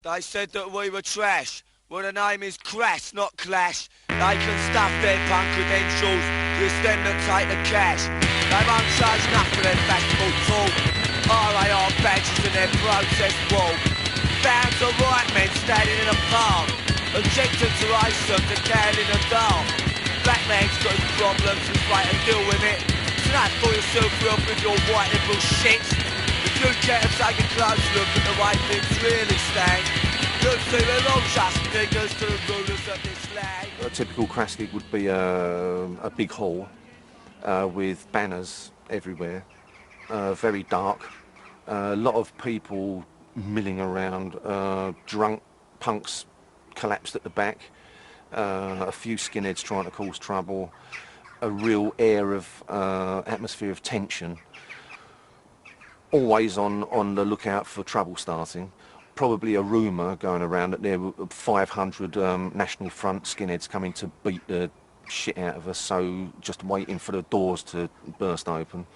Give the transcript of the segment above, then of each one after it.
They said that we were trash. Well, the name is CRASS, not Clash. They can stuff their punk credentials, it's them that take the cash. They won't charge nothing for their festival talk. RAR badges in their protest wall. Found the right men standing in a park, objecting to racism, to candle in the dark. Black man's got his problems, he's right to deal with it. So don't fool yourself up with your white liberal shit. If you care to take a close look at the way things really stand, you'll see we're all just niggas to the rulers of this land. A typical CRASS gig would be a big hall with banners everywhere, very dark, a lot of people milling around, drunk punks collapsed at the back, a few skinheads trying to cause trouble, a real air of atmosphere of tension, always on the lookout for trouble starting. Probably a rumour going around that there were 500 National Front skinheads coming to beat the shit out of us, so just waiting for the doors to burst open,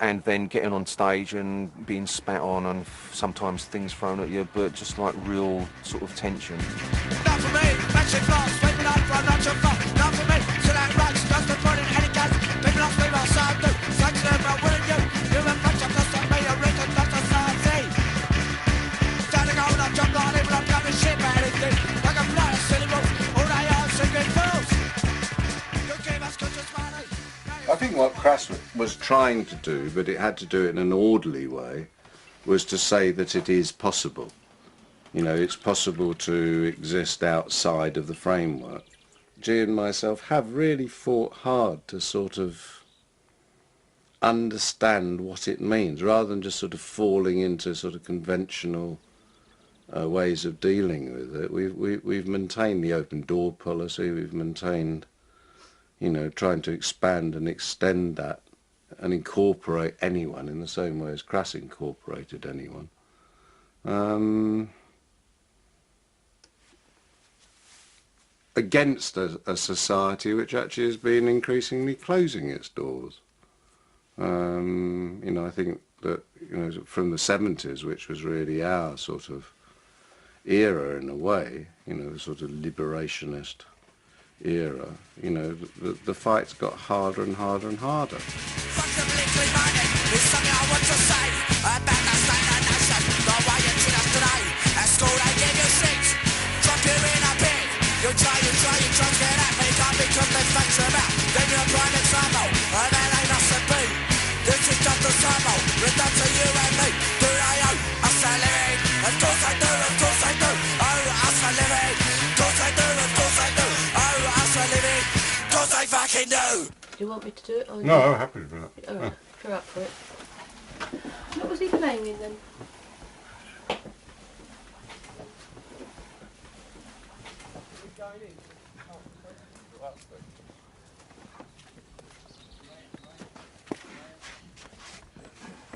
and then getting on stage and being spat on and sometimes things thrown at you, but just like real sort of tension. Not for me, matching flaws, sweeping up from not your fault. Not for me, so that rocks, just avoiding any gas. People off me, so I do. Such them, but wouldn't you? You and much of us that made a written, that's a society. Standing on up, jump on it, but I'm coming shit, man, it's it. Like a fly, a silly move, all they are singing fools. You gave us conscious money. I think what CRASS was trying to do, but it had to do it in an orderly way, was to say that it is possible. You know, it's possible to exist outside of the framework. G and myself have really fought hard to sort of understand what it means, rather than just sort of falling into sort of conventional ways of dealing with it. We've maintained the open door policy, we've maintained, you know, trying to expand and extend that and incorporate anyone in the same way as CRASS incorporated anyone. Against a society which actually has been increasingly closing its doors. You know, I think that, you know, from the 70s, which was really our sort of era in a way, you know, the sort of liberationist era, you know, the fight's got harder and harder and harder. Do you want me to do it? Or No, I'm happy with that. Alright, if you're up for it. What was he playing in then?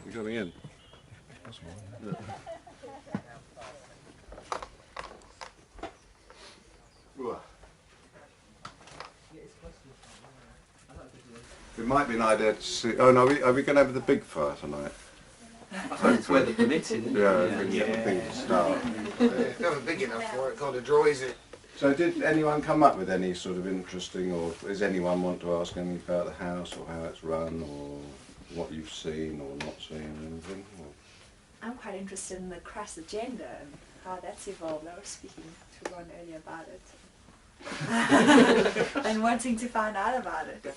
You coming in? Yeah. It might be an idea to see. Oh no, are we going to have the big fire tonight? That's where the permitting. Yeah, I think the thing to start. It's not big enough for it, can't draw, is it? So did anyone come up with any sort of interesting, or does anyone want to ask anything about the house or how it's run or what you've seen or not seen or anything? Or? I'm quite interested in the CRASS agenda and how that's evolved. I was speaking to Ron earlier about it and wanting to find out about it.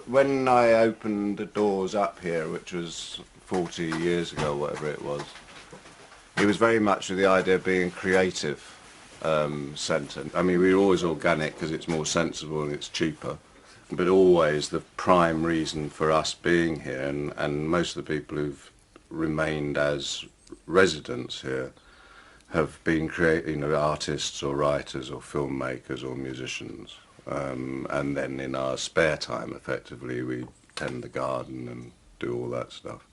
When I opened the doors up here, which was 40 years ago, whatever it was very much with the idea of being creative centre. I mean, we were always organic because it's more sensible and it's cheaper, but always the prime reason for us being here, and most of the people who've remained as residents here have been artists or writers or filmmakers or musicians. And then in our spare time, effectively, we tend the garden and do all that stuff.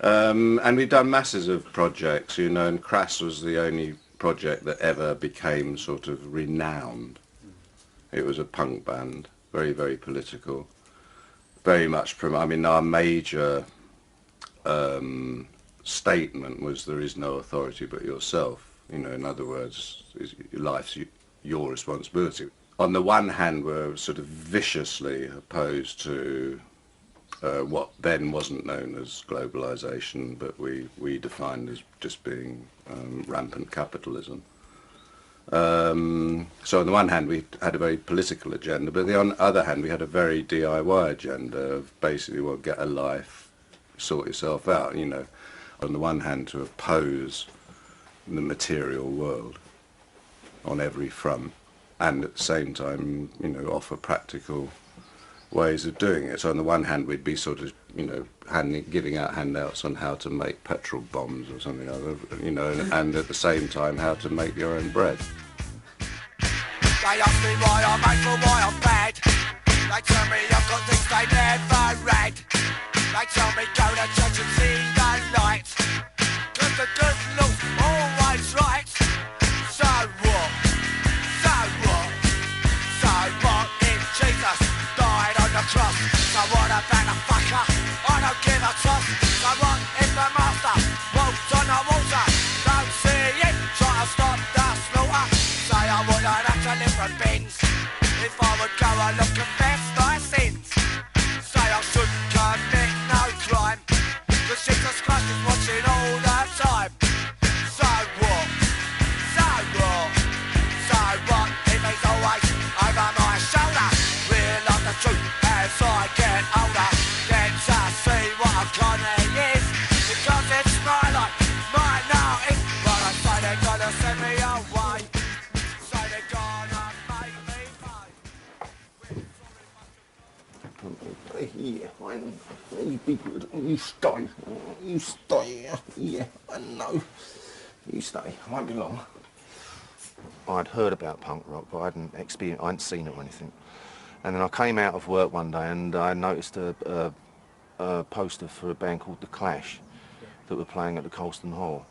And we've done masses of projects, you know, and CRASS was the only project that ever became sort of renowned. It was a punk band, very, very political, very much I mean, our major statement was there is no authority but yourself, You know, in other words, life's your responsibility. On the one hand, we're sort of viciously opposed to what then wasn't known as globalization, but we defined as just being rampant capitalism. So on the one hand, we had a very political agenda, but on the other hand, we had a very DIY agenda of basically, well, get a life, sort yourself out, you know. On the one hand, to oppose the material world on every front, and at the same time, you know, offer practical ways of doing it. So on the one hand, we'd be sort of, you know, giving out handouts on how to make petrol bombs or something like that, you know, and at the same time, how to make your own bread. They ask me why I'm angry, why I'm bad. They tell me I've got things they never read. They tell me go to church and see the light. 'Cause the good Lord's always right. So what? So what? So what if Jesus died on the cross? So what about a fucker? I don't give a toss. So what if the master walked on the water? Don't see it, try to stop the slaughter. Say I wouldn't have to live from bins if I would go and look confess my sins. Say I shouldn't commit no crime, 'cause Jesus Christ is watching all the time. So what? So what? So what if he's always over my shoulder? Realise the truth as I get older. Get to see what a conner is, because it's my life, my notice. But I say they're gonna send me away. Say they're gonna make me pay. Yeah, fine. You be good. You stay. You stay. Yeah, I know. You stay. I won't be long. I'd heard about punk rock, but I hadn't seen it or anything. And then I came out of work one day and I noticed a poster for a band called the CRASS that were playing at the Colston Hall.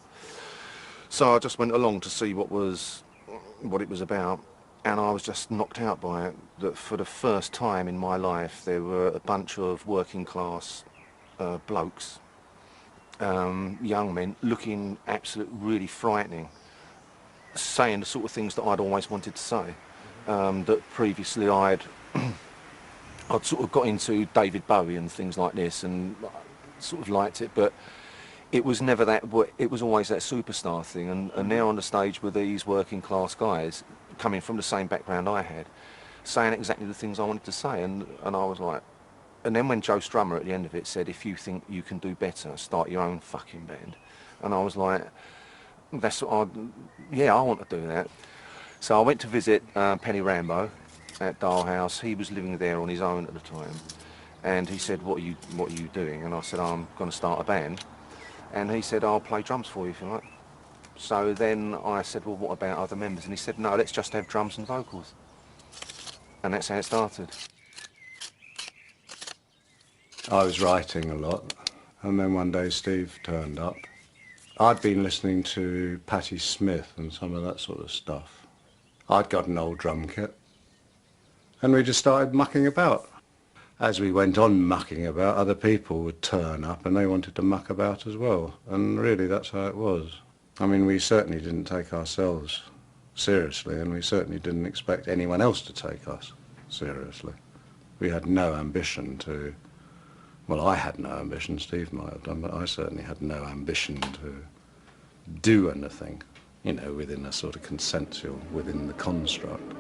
So I just went along to see what it was about, and I was just knocked out by it. That for the first time in my life there were a bunch of working class blokes, young men, looking absolutely really frightening, saying the sort of things that I'd always wanted to say, that previously I'd sort of got into David Bowie and things like this and sort of liked it, but it was never that. It was always that superstar thing, and now on the stage with these working class guys coming from the same background I had, saying exactly the things I wanted to say, and I was like, and then when Joe Strummer at the end of it said, if you think you can do better, start your own fucking band, and I was like, that's what yeah, I want to do that. So I went to visit Penny Rambo at Dale House. He was living there on his own at the time, and he said, what are you doing? And I said, I'm going to start a band. And he said, I'll play drums for you if you like. So then I said, well, what about other members? And he said, no, let's just have drums and vocals. And that's how it started. I was writing a lot, and then one day Steve turned up. I'd been listening to Patti Smith and some of that sort of stuff. I'd got an old drum kit, and we just started mucking about. As we went on mucking about, other people would turn up and they wanted to muck about as well. And really, that's how it was. I mean, we certainly didn't take ourselves seriously, and we certainly didn't expect anyone else to take us seriously. We had no ambition to, well, I had no ambition, Steve might have done, but I certainly had no ambition to do anything, you know, within a sort of consensual, within the construct.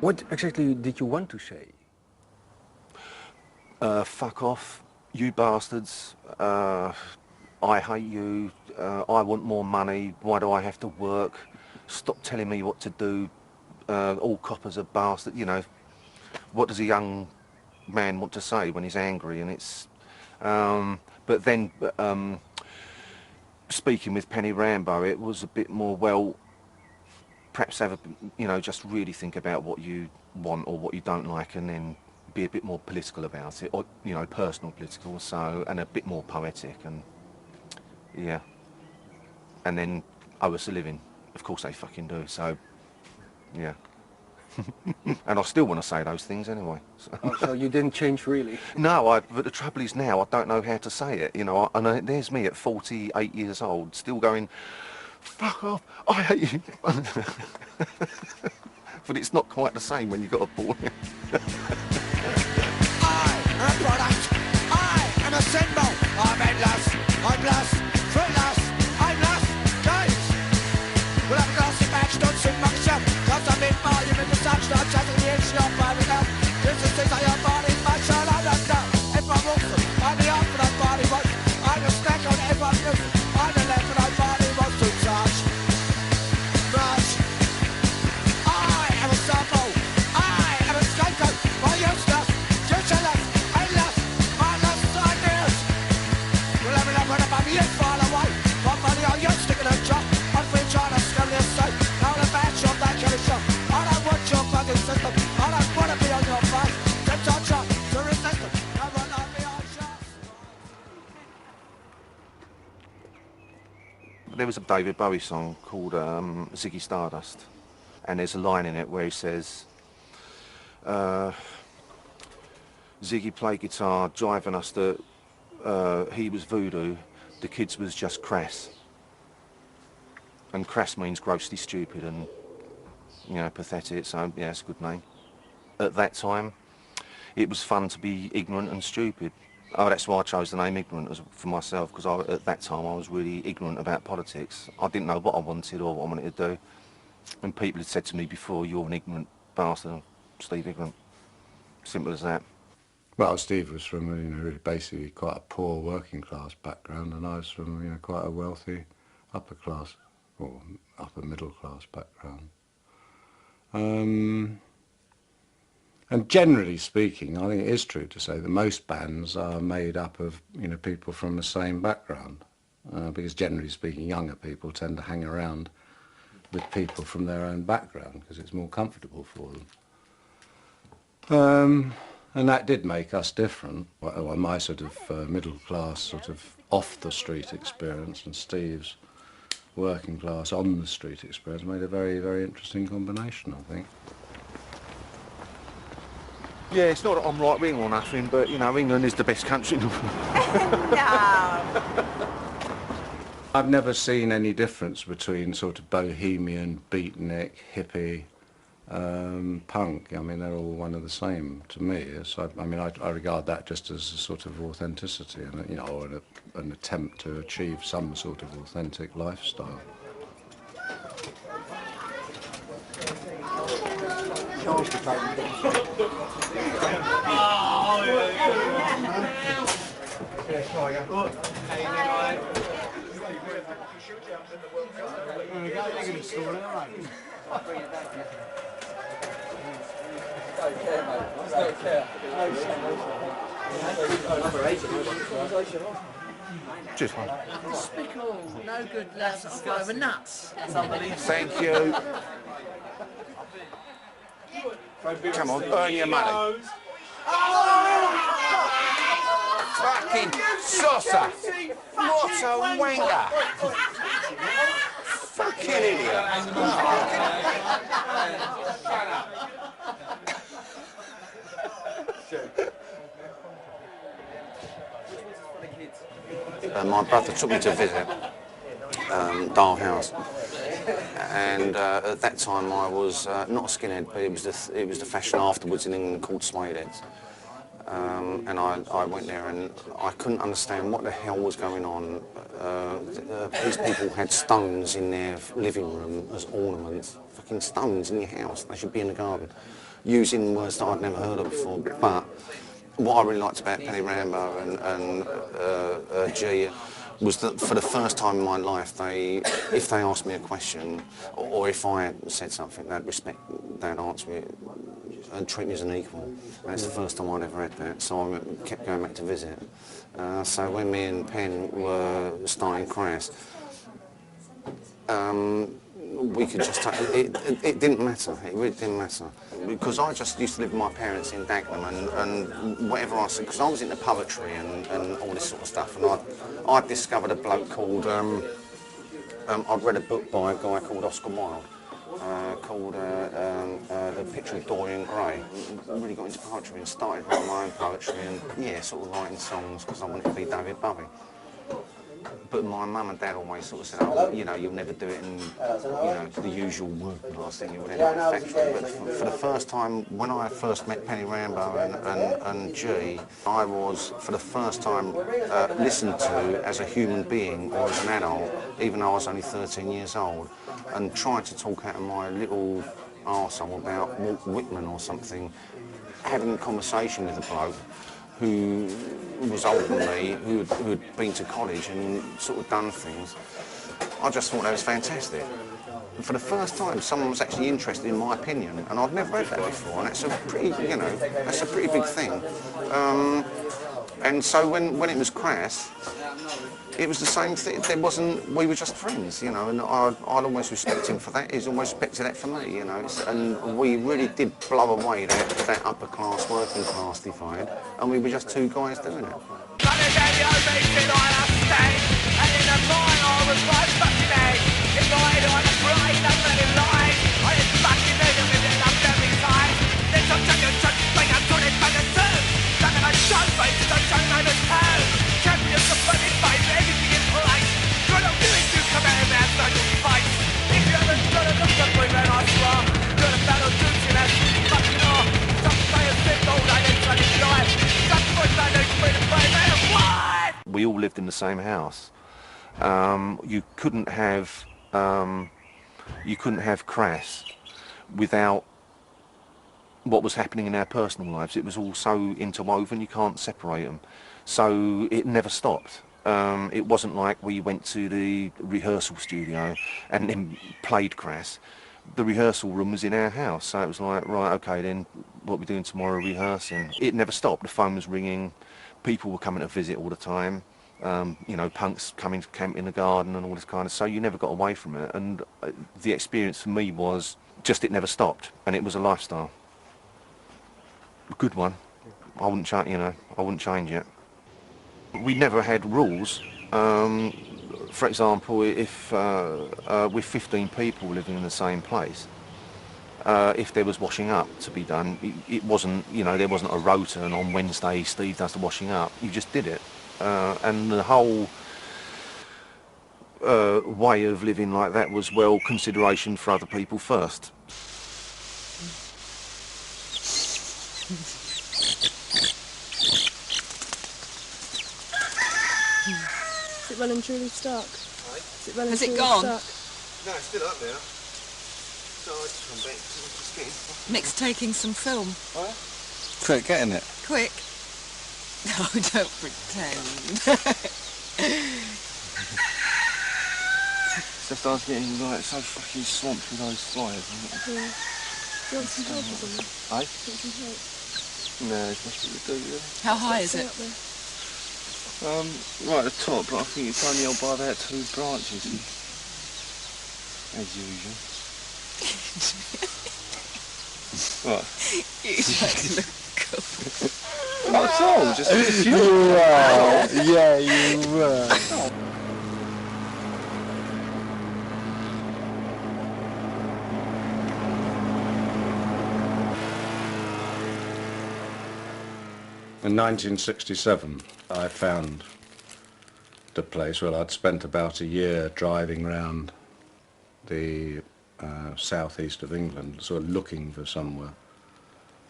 What exactly did you want to say? Fuck off, you bastards. I hate you. I want more money. Why do I have to work? Stop telling me what to do. All coppers are bastards. You know, what does a young man want to say when he's angry? And it's, but then speaking with Penny Rambo, it was a bit more, well, perhaps have a, you know, just really think about what you want or what you don't like, and then be a bit more political about it, or, you know, personal political, so, and a bit more poetic, and yeah. And then owe us a living. Of course they fucking do, so, yeah. And I still want to say those things anyway. So. Oh, so you didn't change really? No, but the trouble is now I don't know how to say it, you know, and there's me at 48 years old, still going, fuck off, I hate you. But it's not quite the same when you've got a boy. I am a product, I am a symbol, I'm endless, I'm blessed, fruitless, I'm less, games. We'll have a glass of match, don't sing myself, cause I'm in volume in the sunshine, chatting the inch of by the now. This is things I am body, my shirt, I don't know. Everyone walks them, I'm the up and I'm body right. I'm a snack on everyone's news, I'm the left and I'm body wants to touch. Much. I am a sample, I am a scapegoat, my useless, useless, endless, mindless ideas. We'll have enough when I'm years far away. My money on you sticking a job. I'm free trying to scum the estate. Now the bad shop, that kind of shop. I don't want your fucking system. I don't want to be on your face. Just on shop to resist them. No one like me on shots. There was a David Bowie song called Ziggy Stardust, and there's a line in it where he says, Ziggy played guitar, driving us that he was voodoo, the kids was just crass. And crass means grossly stupid and, you know, pathetic, so yeah, it's a good name. At that time, it was fun to be ignorant and stupid. Oh, that's why I chose the name Ignorant for myself, because at that time I was really ignorant about politics. I didn't know what I wanted or what I wanted to do. And people had said to me before, you're an ignorant bastard, Steve Ignorant. Simple as that. Well, Steve was from, really basically quite a poor working class background, and I was from, quite a wealthy upper class, or upper middle class background. And generally speaking, I think it is true to say that most bands are made up of, people from the same background, because generally speaking, younger people tend to hang around with people from their own background because it's more comfortable for them. And that did make us different. Well, my sort of middle class, sort of off the street experience, and Steve's working class on the street experience made a very, very interesting combination, I think. Yeah, it's not that I'm right wing or nothing, but, England is the best country in the world. No. I've never seen any difference between sort of bohemian, beatnik, hippie, punk. I mean, they're all one and the same to me. So, I regard that just as a sort of authenticity, and or an attempt to achieve some sort of authentic lifestyle. Just one. Despicable, no good lads, I'll go over nuts. Thank you. Come on, earn your money. Fucking saucer! What a wanker! Fucking idiot! My brother took me to visit Dale House, and at that time I was not a skinhead, but it was the fashion afterwards in England called suede heads. And I went there and I couldn't understand what the hell was going on. These people had stones in their living room as ornaments. Fucking stones in your house, they should be in the garden. Using words that I'd never heard of before. But what I really liked about Penny Rambo and G was that for the first time in my life, if they asked me a question, or if I said something, they'd answer me and treat me as an equal. And it's the first time I'd ever had that, so I kept going back to visit. So when me and Penn were starting CRASS, we could just take it didn't matter. It really didn't matter because I just used to live with my parents in Dagenham and whatever I said, because I was into poetry and all this sort of stuff, and I discovered a bloke called I'd read a book by a guy called Oscar Wilde called The Picture of Dorian Gray. I really got into poetry and started writing my own poetry and yeah, sort of writing songs because I wanted to be David Bowie. But my mum and dad always sort of said, oh, you know, you'll never do it in, you know, the usual working class thing, you'll end up in a factory. But for the first time, when I first met Penny Rambo and G, I was, for the first time, listened to as a human being or as an adult, even though I was only 13 years old, and tried to talk out of my little arsehole about Walt Whitman or something, having a conversation with a bloke who was older than me, who had been to college and sort of done things. I just thought that was fantastic. And for the first time, someone was actually interested in my opinion, and I'd never had that before, and that's a pretty, you know, that's a pretty big thing. And so when it was CRASS, it was the same thing. There wasn't, we were just friends, you know, and I'd always respect him for that. He's always respected that for me, you know. And we really did blow away that upper class, working class divide, and we were just two guys doing it. We all lived in the same house. You couldn't have CRASS without what was happening in our personal lives. It was all so interwoven, you can't separate them. So it never stopped. It wasn't like we went to the rehearsal studio and then played CRASS. The rehearsal room was in our house, so it was like, right, okay, then what are we doing tomorrow, rehearsing? It never stopped. The phone was ringing, people were coming to visit all the time. You know, punks coming to camp in the garden and all this kind of, so you never got away from it. And the experience for me was just it never stopped, and it was a lifestyle. A good one. I wouldn't change, you know, I wouldn't change it. We never had rules. For example, if with 15 people living in the same place, if there was washing up to be done, it wasn't, you know, there wasn't a rota and on Wednesday Steve does the washing up. You just did it. And the whole way of living like that was, well, consideration for other people first. Is it well and truly stuck? Is it well and Has it truly gone? stuck? No, it's still up there. So I just come back to just getting... Mick's taking some film. What? Quick, get in it. Quick. No, don't pretend. It's just I was getting like so fucking swamped with those flyers. Yeah. Do you want some help or something? Eh? Do you want some help? No, it's nothing to do with it. How high is Stay it? up there. Right at the top, but I think it's only held by about 2 branches. As usual. What? You just look cool. Not at all, just you. Yeah, you were. In 1967, I found the place where I'd spent about a year driving around the southeast of England, sort of looking for somewhere.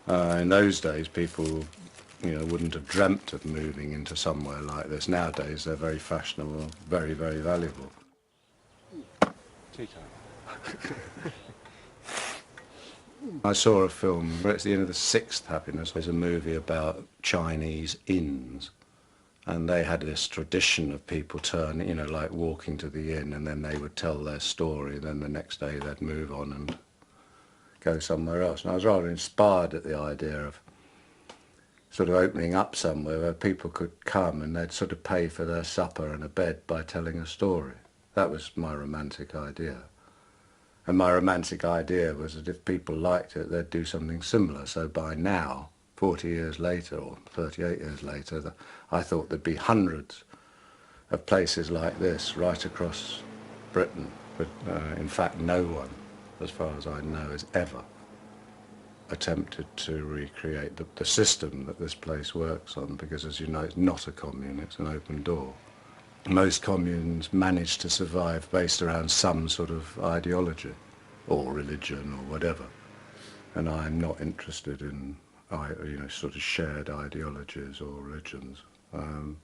In those days, people, you know, wouldn't have dreamt of moving into somewhere like this. Nowadays, they're very fashionable, very, very valuable. I saw a film, it's the end of The Sixth Happiness. There's a movie about Chinese inns, and they had this tradition of people turning, you know, like walking to the inn, and then they would tell their story, then the next day they'd move on and go somewhere else. And I was rather inspired at the idea of sort of opening up somewhere where people could come and they'd sort of pay for their supper and a bed by telling a story. That was my romantic idea. And my romantic idea was that if people liked it, they'd do something similar. So by now, 40 years later, or 38 years later, I thought there'd be hundreds of places like this right across Britain. But in fact, no one, as far as I know, has ever attempted to recreate the system that this place works on, because, as you know, it's not a commune, it's an open door. Most communes manage to survive based around some sort of ideology or religion or whatever, and I'm not interested in sort of shared ideologies or religions. And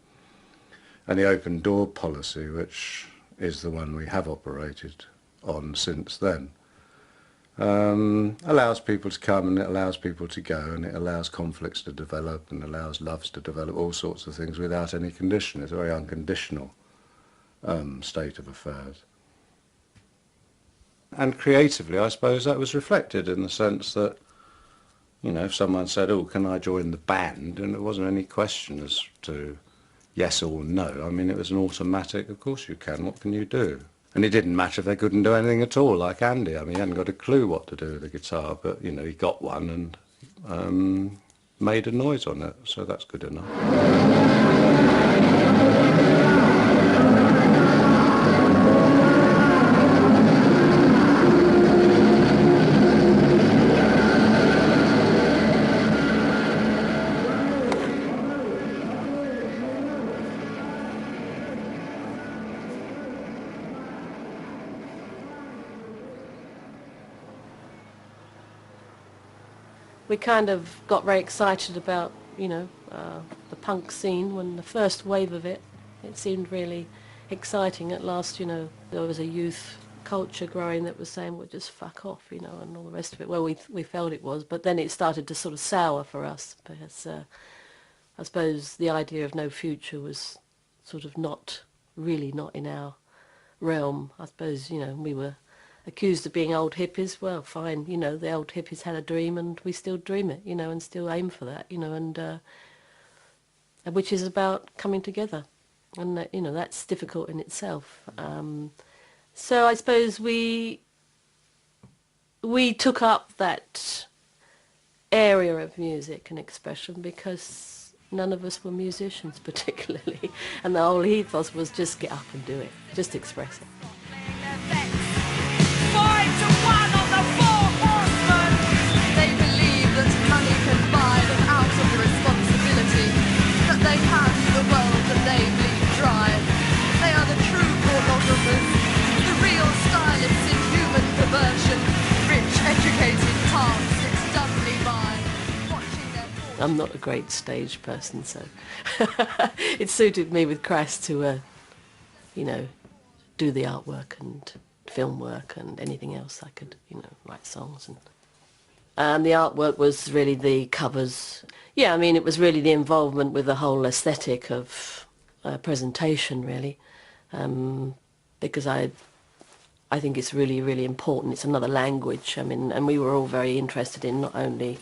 the open door policy, which is the one we have operated on since then, allows people to come and it allows people to go, and it allows conflicts to develop and allows loves to develop, all sorts of things without any condition. It's a very unconditional state of affairs. And creatively, I suppose that was reflected in the sense that, you know, if someone said, oh, can I join the band? And there wasn't any question as to yes or no. I mean, it was an automatic, of course you can, what can you do? And it didn't matter if they couldn't do anything at all, like Andy. I mean, he hadn't got a clue what to do with the guitar, but, you know, he got one and made a noise on it, so that's good enough. We kind of got very excited about, you know, the punk scene when the first wave of it seemed really exciting. At last, you know, there was a youth culture growing that was saying, well, just fuck off, you know, and all the rest of it. Well, we felt it was, but then it started to sort of sour for us, because I suppose the idea of no future was sort of not in our realm. I suppose, you know, we were accused of being old hippies. Well, fine, you know, the old hippies had a dream and we still dream it, you know, and still aim for that, you know, and which is about coming together, and you know, that's difficult in itself. So I suppose we took up that area of music and expression because none of us were musicians particularly, and the whole ethos was just get up and do it, just express it. They believe that money can buy them out of the responsibility, that they have the world that they bleed dry. They are the true pornographers, the real stylists in human perversion, rich, educated tarts that dumbly by, watching their... I'm not a great stage person, so it suited me with CRASS to, you know, do the artwork and film work and anything else I could, you know, write songs. And the artwork was really the covers. Yeah, I mean, it was really the involvement with the whole aesthetic of presentation, really, because I think it's really, really important. It's another language. I mean, and we were all very interested in not only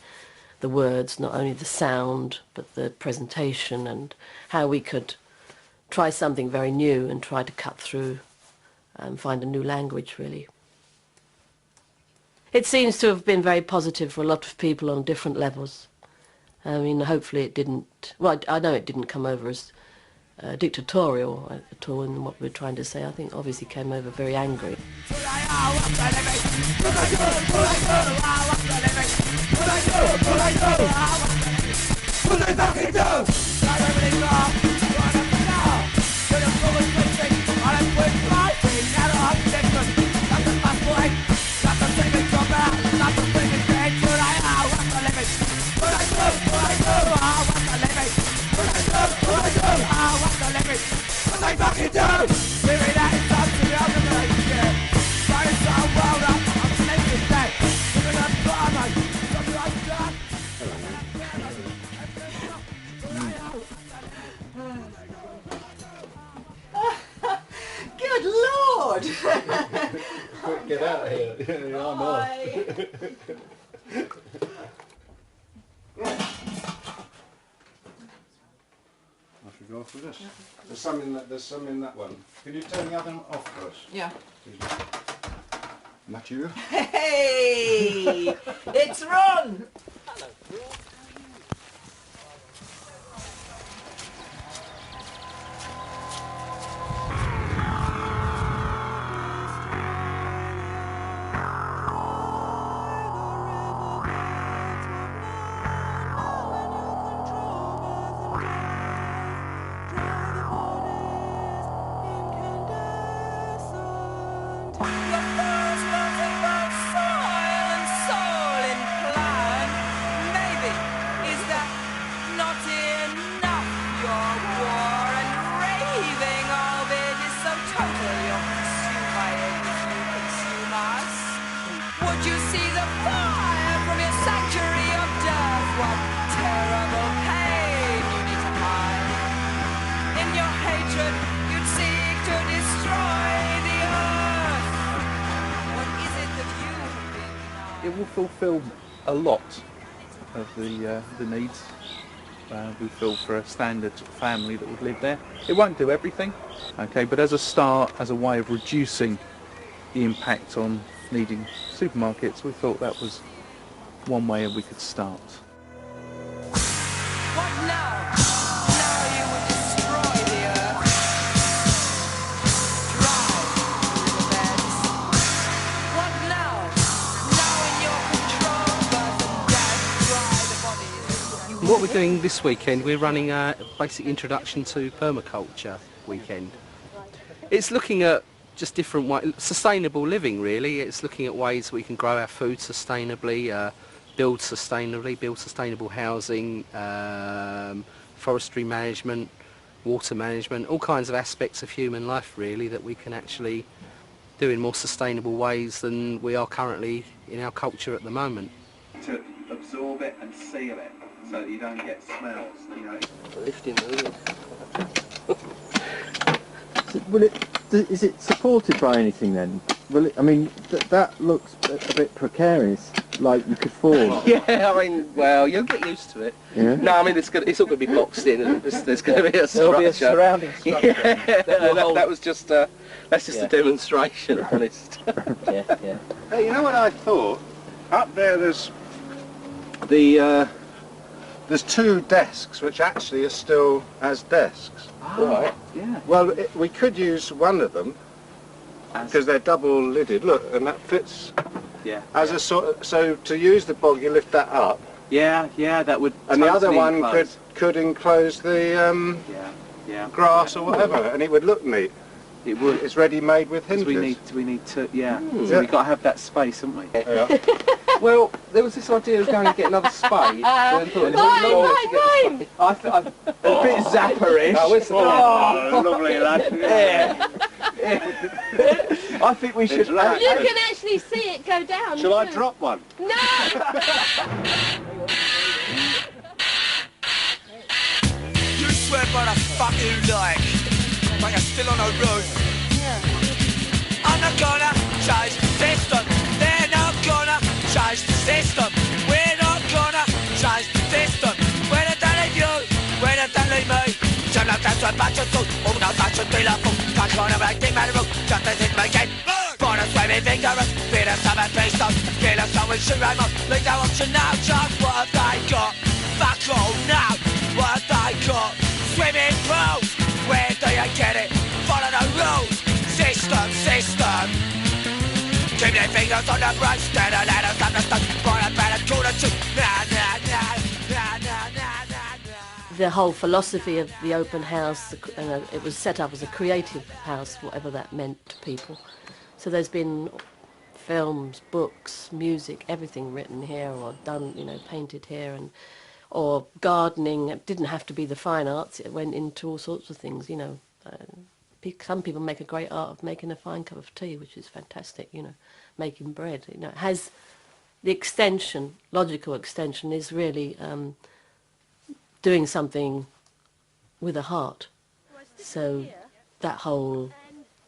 the words, not only the sound, but the presentation and how we could try something very new and try to cut through and find a new language, really. It seems to have been very positive for a lot of people on different levels. I mean, hopefully it didn't... Well, I know it didn't come over as dictatorial at all in what we're trying to say. I think obviously came over very angry. Good Lord! Quick, get out of here. Yeah, I'm off. I should go off with this. There's some in that one. Can you turn the oven off first? Yeah. Mathieu. Hey! It's Ron! Would you see the fire from your sanctuary of death? What terrible pain you need to hide. In your hatred, you'd seek to destroy the earth. What is it that you have been? It will fulfil a lot of the needs we feel for a standard family that would live there. It won't do everything, okay, but as a start, as a way of reducing the impact on needing supermarkets, we thought that was one way we could start. What now? Now you would destroy the earth. Drive the riverbeds. What now? Now in your control, birth and death, dry the bodies. What we're doing this weekend, we're running a basic introduction to permaculture weekend. It's looking at just different ways, sustainable living really. It's looking at ways we can grow our food sustainably, build sustainably, build sustainable housing, forestry management, water management, all kinds of aspects of human life really that we can actually do in more sustainable ways than we are currently in our culture at the moment. To absorb it and seal it so that you don't get smells, you know. Lifting the Will it? Is it supported by anything then? Will it? I mean, that looks a bit precarious. Like you could fall. Yeah, I mean, well, you'll get used to it. Yeah. No, I mean, it's all going to be boxed in, and there's going to be a structure. There'll be a surrounding structure. Yeah, that was just a demonstration, honest. Yeah. Hey, you know what I thought? Up there there's there's two desks which actually are still as desks. Right. Yeah. Well, we could use one of them because they're double lidded. Look, and that fits Yeah. as a sort of, so to use the bog you lift that up, Yeah, that would. and the other totally one enclose. could enclose the Yeah. grass or whatever, and it would look neat. It would. It's ready made with 'Cause hinges. we need to. Yeah. Yeah. So we've got to have that space, haven't we? Yeah. Well, there was this idea of going to get another spade. Mine. A bit zapperish. Oh, lovely lad. Yeah. I think we should. You can actually see it go down. Shall I too. drop one? No! You swear by the fuck you like, but you're still on the roof. I'm not gonna change the system. They're not gonna change the system. We're not gonna change the system. When I don't leave you, when I don't leave me. Turn up down to a bunch of food. All no touch and be like fool. Can't kind of acting man wrong. Just as it may get. Born us way vigorous. Beat us up and beast us. Kill us so we shoot right up. Leave no option now. Just what have they got? Fuck all now. What have they got? Swimming pools. Where do you get it? Follow the rules. System. Keep their fingers on the brake. Stand and let us have the stuff. Boy, I better call the truth. The whole philosophy of the open house, it was set up as a creative house, whatever that meant to people. So there's been films, books, music, everything written here or done, painted here, or gardening. It didn't have to be the fine arts. It went into all sorts of things, Some people make a great art of making a fine cup of tea, which is fantastic, making bread. It has the extension, logical extension is really doing something with a heart. So that whole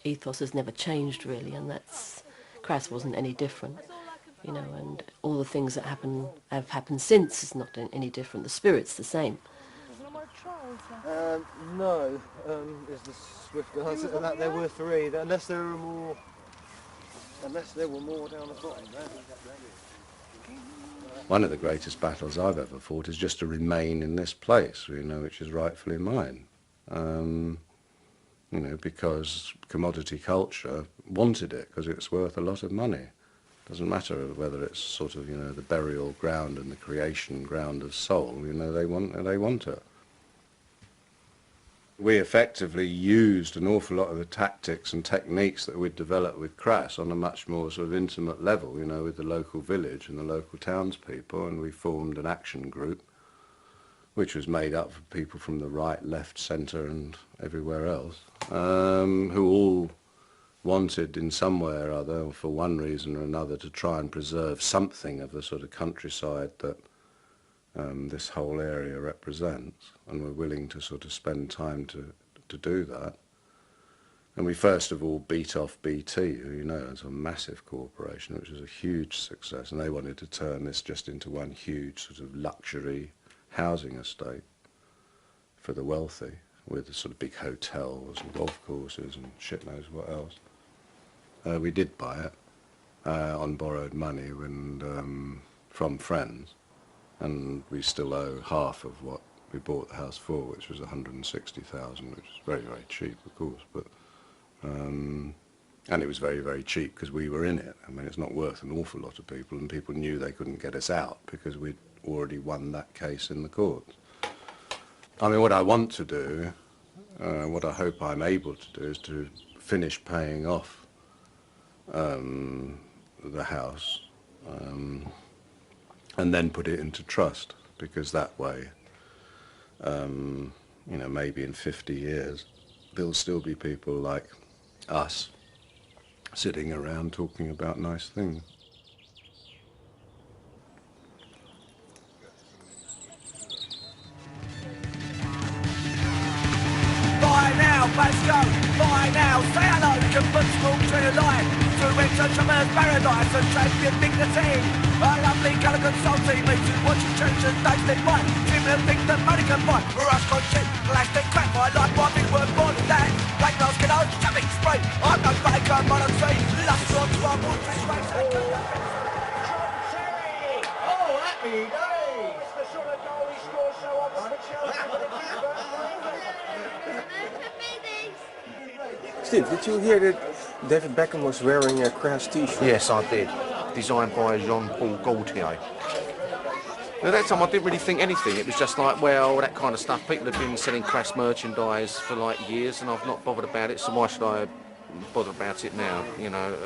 ethos has never changed really, and CRASS wasn't any different, and all the things that have happened since is not any different. The spirit's the same. No, is the swift answer to that. There were three, unless there are more Unless there were more down the bottom there. One of the greatest battles I've ever fought is just to remain in this place, you know, which is rightfully mine. You know, because commodity culture wanted it because it's worth a lot of money. Doesn't matter whether it's sort of, you know, the burial ground and the creation ground of soul, you know, they want it. We effectively used an awful lot of the tactics and techniques that we'd developed with CRASS on a much more sort of intimate level, you know, with the local village and the local townspeople, and we formed an action group which was made up of people from the right, left, centre and everywhere else, who all wanted in some way or other, for one reason or another, to try and preserve something of the sort of countryside that this whole area represents, and were willing to sort of spend time to do that. And we first of all beat off BT, who, you know, is a massive corporation, which was a huge success, and they wanted to turn this just into one huge sort of luxury housing estate for the wealthy, with sort of big hotels and golf courses and shit knows what else. We did buy it on borrowed money from friends, and we still owe half of what we bought the house for, which was 160,000, which is very, very cheap, of course, but and it was very, very cheap because we were in it. I mean, it's not worth an awful lot to people, and people knew they couldn't get us out because we'd already won that case in the courts. I mean, what I want to do, what I hope I'm able to do, is to finish paying off the house and then put it into trust, because that way, you know, maybe in 50 years there'll still be people like us sitting around talking about nice things. Buy now, let's go. Buy now, say hello. You can put small tree of life to enter Traverse paradise and champion dignity. A lovely colour consulting meeting, watching changes days they might. Similar things that money can buy. Rush conscious, plastic crap. My life might be worth more than that. Black glass can own shopping spray. I'm no baker, monetary. Lust on to our water race. Oh, happy days! The sort of goal he scores so often. Steve, did you hear that David Beckham was wearing a CRASS t-shirt? Yes, I did. Designed by Jean-Paul Gaultier. At that time I didn't really think anything. It was just like, well, that kind of stuff. People have been selling CRASS merchandise for like years and I've not bothered about it, so why should I bother about it now, you know?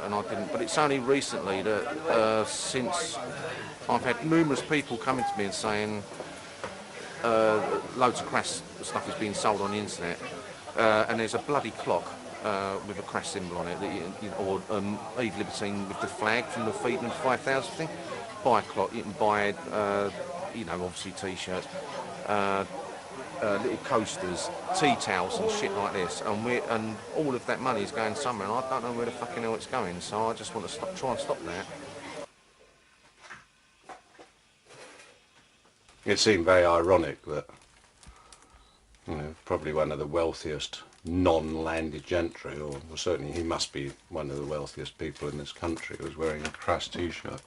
And I didn't. But it's only recently that since I've had numerous people coming to me and saying loads of CRASS stuff is being sold on the internet. And there's a bloody clock with a CRASS symbol on it, that or Eve Libertine with the flag from the Friedman 5000 thing. Buy a clock, you can buy, you know, obviously t-shirts, little coasters, tea towels and shit like this, and all of that money is going somewhere, and I don't know where the fucking hell it's going, so I just want to try and stop that. It seemed very ironic that, you know, probably one of the wealthiest non-landed gentry, or certainly he must be one of the wealthiest people in this country, was wearing a CRASS t-shirt.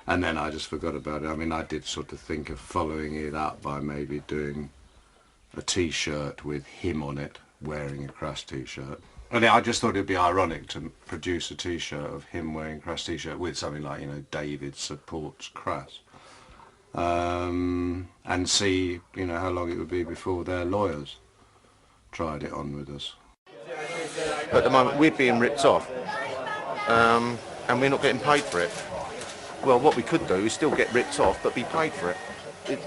And then I just forgot about it. I mean, I did sort of think of following it up by maybe doing a t-shirt with him on it, wearing a CRASS t-shirt. And I just thought it'd be ironic to produce a t-shirt of him wearing a CRASS t-shirt with something like, you know, David supports CRASS. And see, you know, how long it would be before their lawyers tried it on with us. At the moment we're being ripped off, and we're not getting paid for it. Well, what we could do is still get ripped off but be paid for it.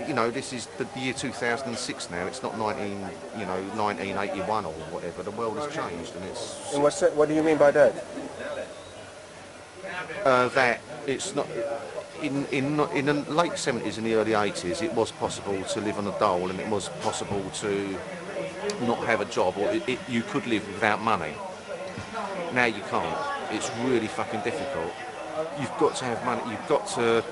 You know, this is the year 2006 now. It's not 1981 or whatever. The world has changed, and it's. And what do you mean by that? That it's not. In the late 70s and the early 80s, it was possible to live on a dole, and it was possible to not have a job, or you could live without money. Now you can't. It's really fucking difficult. You've got to have money. You've got to.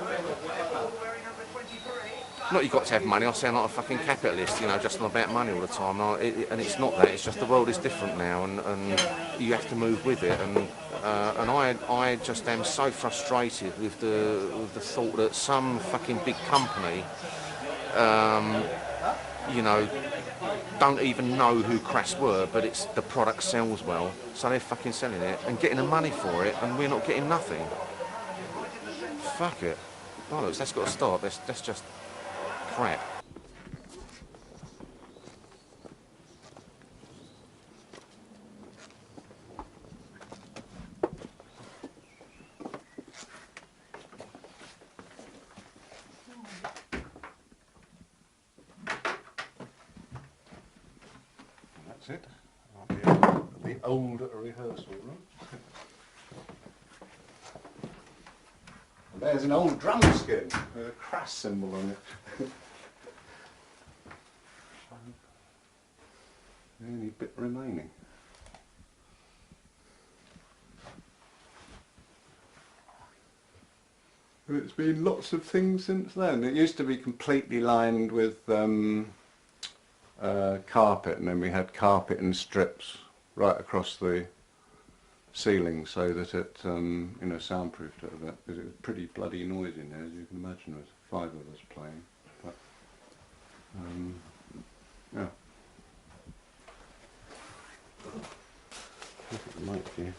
not you've got to have money, I sound like a fucking capitalist, you know, just on about money all the time. And it's not that, it's just the world is different now, and you have to move with it. And I just am so frustrated with the thought that some fucking big company, you know, don't even know who CRASS were, but it's the product sells well, so they're fucking selling it and getting the money for it, and we're not getting nothing. Fuck it. Bollocks, that's got to stop. That's just crap. That's it. The old rehearsal room. There's an old drum skin with a CRASS symbol on it. The only bit remaining. It's been lots of things since then. It used to be completely lined with carpet, and then we had carpet and strips right across the ceiling so that it you know, soundproofed it a bit, because it was pretty bloody noisy in there, as you can imagine. There was 5 of us playing. But, yeah. Look at the mic here.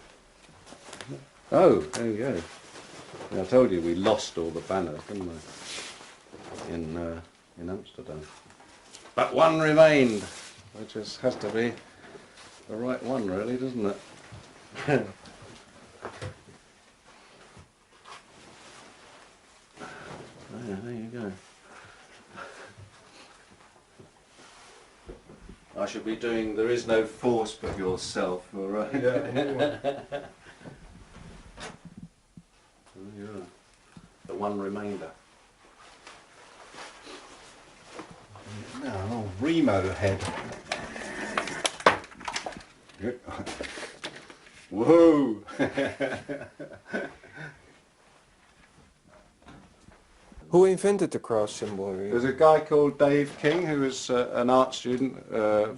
Oh, there you go. Yeah, I told you we lost all the banners, didn't we? In Amsterdam. But one remained, which has to be the right one, really, doesn't it? Yeah, there you go. I should be doing "There is no force but yourself," all right? Yeah. The one remainder. Now an old Remo head. Whoa! Who invented the CRASS symbol? There's a guy called Dave King, who was an art student,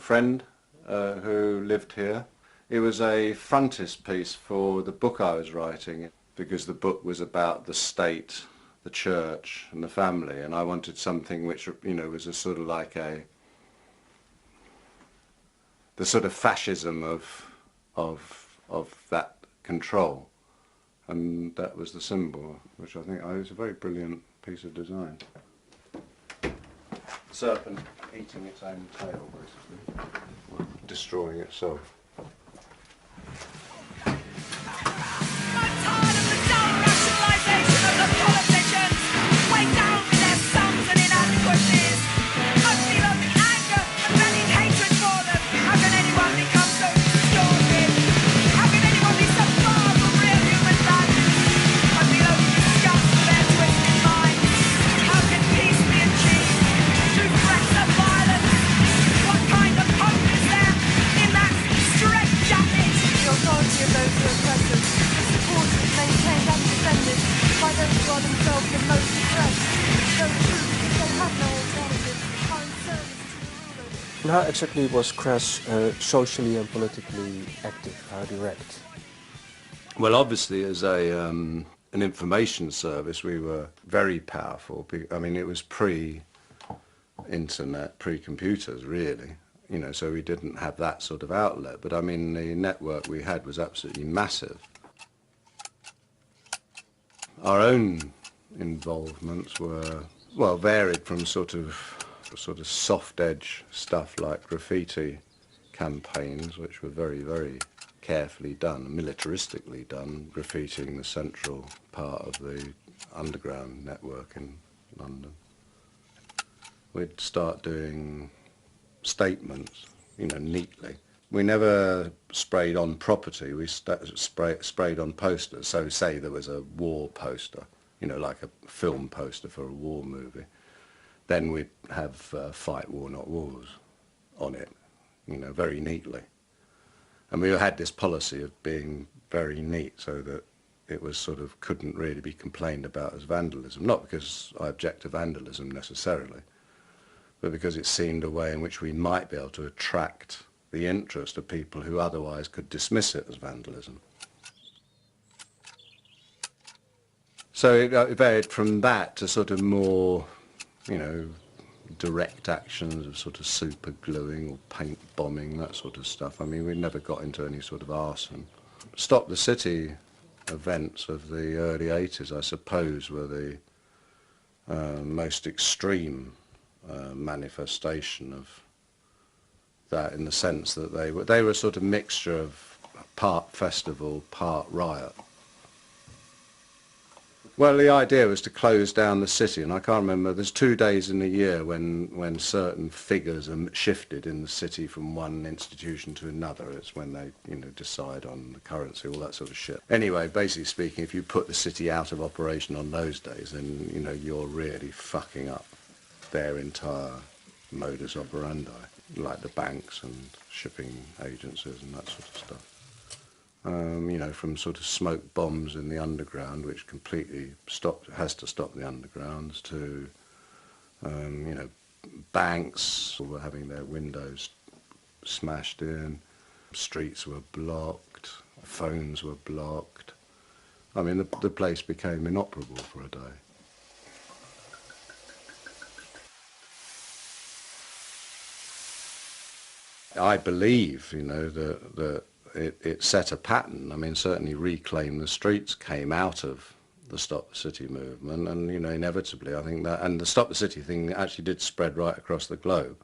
friend, who lived here. It was a frontispiece for the book I was writing, because the book was about the state, the church and the family, and I wanted something which, you know, was a sort of like the sort of fascism of that control, and that was the symbol, which I think was a very brilliant piece of design. Serpent eating its own tail, basically, destroying itself. And how exactly was CRASS socially and politically active? How direct? Well, obviously, as an information service, we were very powerful. I mean, it was pre-internet, pre-computers, really. You know, so we didn't have that sort of outlet. But I mean, the network we had was absolutely massive. Our own involvements were, well, varied from sort of soft edge stuff like graffiti campaigns, which were very, very carefully done, militaristically done, graffitiing the central part of the underground network in London. We'd start doing statements, you know, neatly. We never sprayed on property, we sprayed on posters. So say there was a war poster, you know, like a film poster for a war movie. Then we'd have "Fight War Not Wars" on it, you know, very neatly. And we had this policy of being very neat so that it was sort of couldn't really be complained about as vandalism, not because I object to vandalism necessarily, but because it seemed a way in which we might be able to attract the interest of people who otherwise could dismiss it as vandalism. So it varied from that to sort of more, you know, direct actions of sort of super gluing or paint bombing, that sort of stuff. I mean, we never got into any sort of arson. Stop the City events of the early 80s, I suppose, were the most extreme manifestation of that, in the sense that they were a sort of mixture of part festival, part riot. Well, the idea was to close down the city, and I can't remember, there's 2 days in the year when certain figures are shifted in the city from one institution to another. It's when they, you know, decide on the currency, all that sort of shit. Anyway, basically speaking, if you put the city out of operation on those days, then, you know, you're really fucking up their entire modus operandi, like the banks and shipping agencies and that sort of stuff. You know, from sort of smoke bombs in the underground, which completely has to stop the undergrounds, to, you know, banks were having their windows smashed in, streets were blocked, phones were blocked. I mean, the place became inoperable for a day. I believe, you know, that it set a pattern. I mean, certainly Reclaim the Streets came out of the Stop the City movement, and, you know, inevitably I think that, and the Stop the City thing actually did spread right across the globe.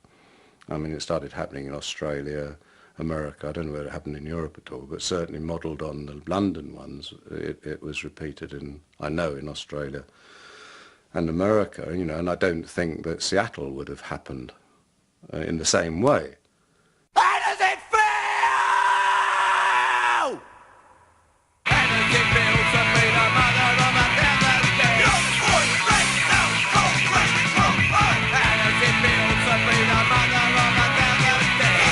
I mean, it started happening in Australia, America. I don't know whether it happened in Europe at all, but certainly modelled on the London ones. It was repeated in, I know, in Australia and America, you know, and I don't think that Seattle would have happened in the same way. How does it feel? How does it feel to be the mother of a thousand dead? How does it feel to be the mother of a thousand dead?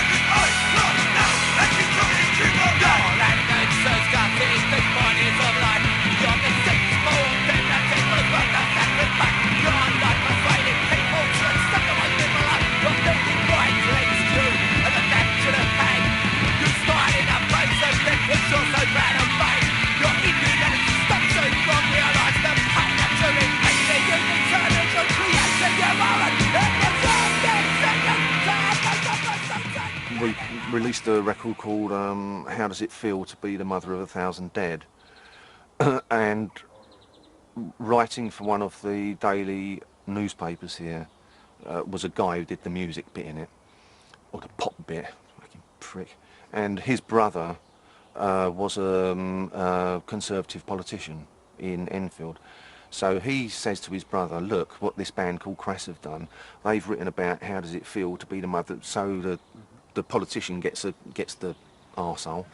Your language has got these big bodies of life. You're the six-more dead that it was worth the sacrifice. You're not persuading people to accept the most people life. You're building right legs to and the natural pain. You started a place of death which you're so proud of fame. Your inhumanity stops you from realize the pain that you're in. Maybe you determined to create your own. We released a record called How Does It Feel to Be the Mother of a Thousand Dead? And writing for one of the daily newspapers here was a guy who did the music bit in it, or the pop bit, fucking prick. And his brother was a Conservative politician in Enfield. So he says to his brother, look, what this band called CRASS have done, they've written about how does it feel to be the mother, so the politician gets the arsehole,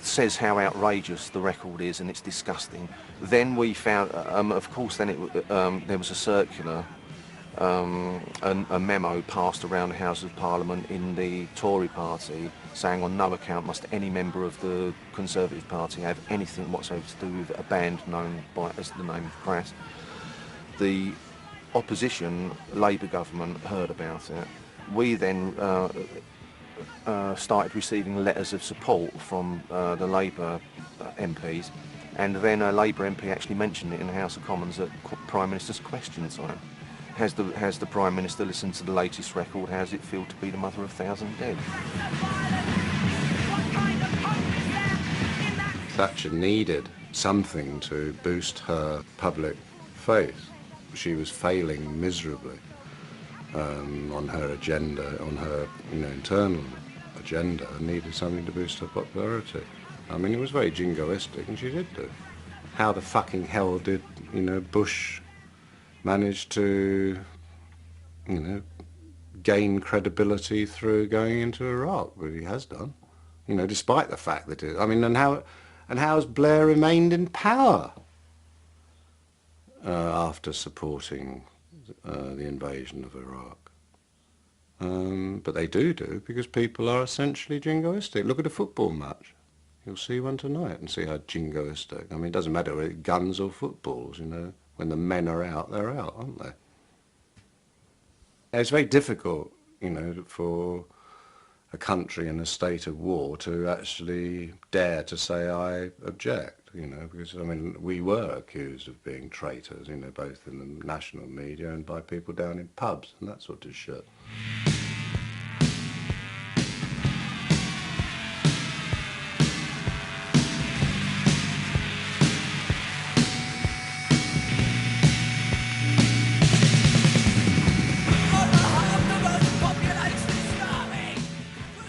says how outrageous the record is and it's disgusting. Then we found, of course, then there was a circular, a memo passed around the House of Parliament in the Tory party saying on no account must any member of the Conservative Party have anything whatsoever to do with a band known as the name of CRASS. The opposition Labour government heard about it. We then started receiving letters of support from the Labour MPs, and then a Labour MP actually mentioned it in the House of Commons at Prime Minister's question time. Has the Prime Minister listened to the latest record? How does it feel to be the mother of 1,000 dead? Thatcher needed something to boost her public faith. She was failing miserably on her agenda, on her internal agenda, and needed something to boost her popularity. I mean, it was very jingoistic, and she did do. How the fucking hell did, Bush manage to, gain credibility through going into Iraq? Well, he has done, despite the fact that and how has Blair remained in power after supporting the invasion of Iraq? But they do because people are essentially jingoistic. Look at a football match. You'll see one tonight and see how jingoistic. I mean, it doesn't matter whether it's guns or footballs, you know. When the men are out, they're out, aren't they? It's very difficult, you know, for a country in a state of war to actually dare to say, I object, you know, because, I mean, we were accused of being traitors, you know, both in the national media and by people down in pubs and that sort of shit.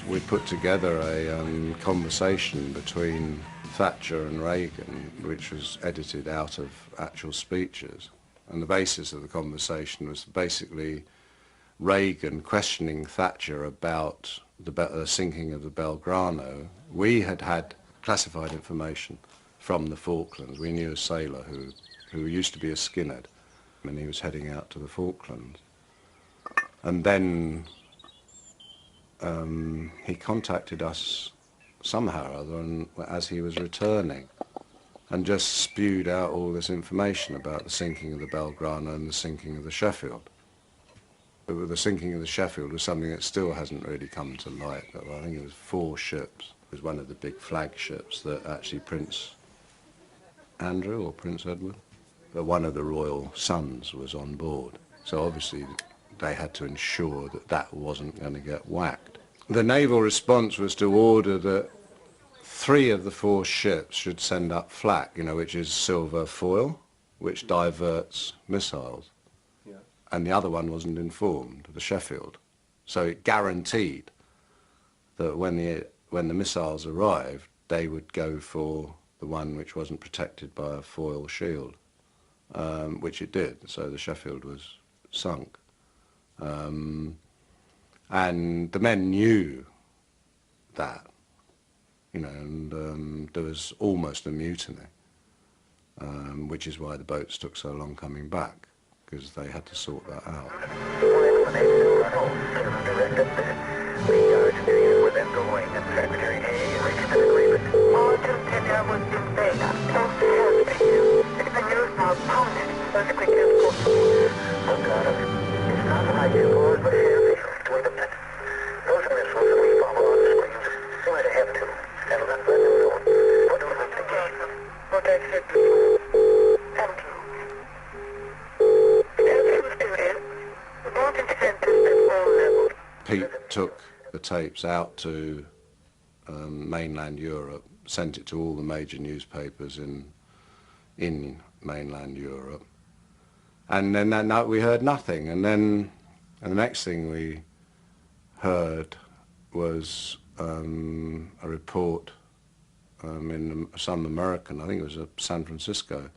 We put together a conversation between Thatcher and Reagan, which was edited out of actual speeches. And the basis of the conversation was basically Reagan questioning Thatcher about the sinking of the Belgrano. We had had classified information from the Falklands. We knew a sailor who used to be a skinhead, and he was heading out to the Falklands. And then he contacted us somehow or other as he was returning and just spewed out all this information about the sinking of the Belgrano and the sinking of the Sheffield. But the sinking of the Sheffield was something that still hasn't really come to light. I think it was 4 ships. It was one of the big flagships that actually Prince Andrew or Prince Edward, but one of the royal sons was on board. So obviously they had to ensure that that wasn't going to get whacked. The naval response was to order that 3 of the 4 ships should send up flak, you know, which is silver foil, which diverts missiles. Yeah. And the other one wasn't informed, the Sheffield. So it guaranteed that when the missiles arrived, they would go for the one which wasn't protected by a foil shield, which it did. So the Sheffield was sunk. And the men knew that, you know, and there was almost a mutiny, which is why the boats took so long coming back, because they had to sort that out. Pete took the tapes out to mainland Europe, sent it to all the major newspapers in mainland Europe, and then that night we heard nothing, and then the next thing we heard was a report in some American, I think it was a San Francisco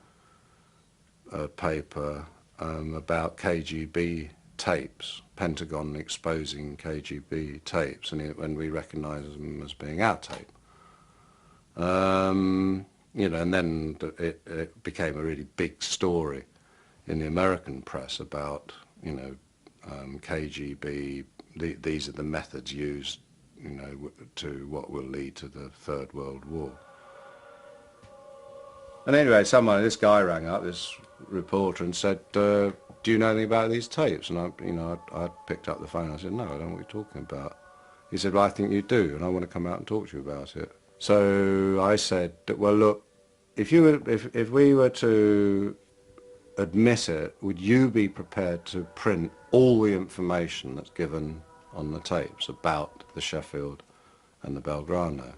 paper, about KGB tapes, Pentagon exposing KGB tapes, and we recognised them as being our tape. You know, and then it became a really big story in the American press about, you know, KGB, these are the methods used, you know, to what will lead to the Third World War. And anyway, this guy rang up, this reporter, and said, do you know anything about these tapes? And I picked up the phone. I said, no, I don't know what you're talking about. He said, well, I think you do, and I want to come out and talk to you about it. So I said, well, look, if we were to admit it, would you be prepared to print all the information that's given on the tapes about the Sheffield and the Belgrano?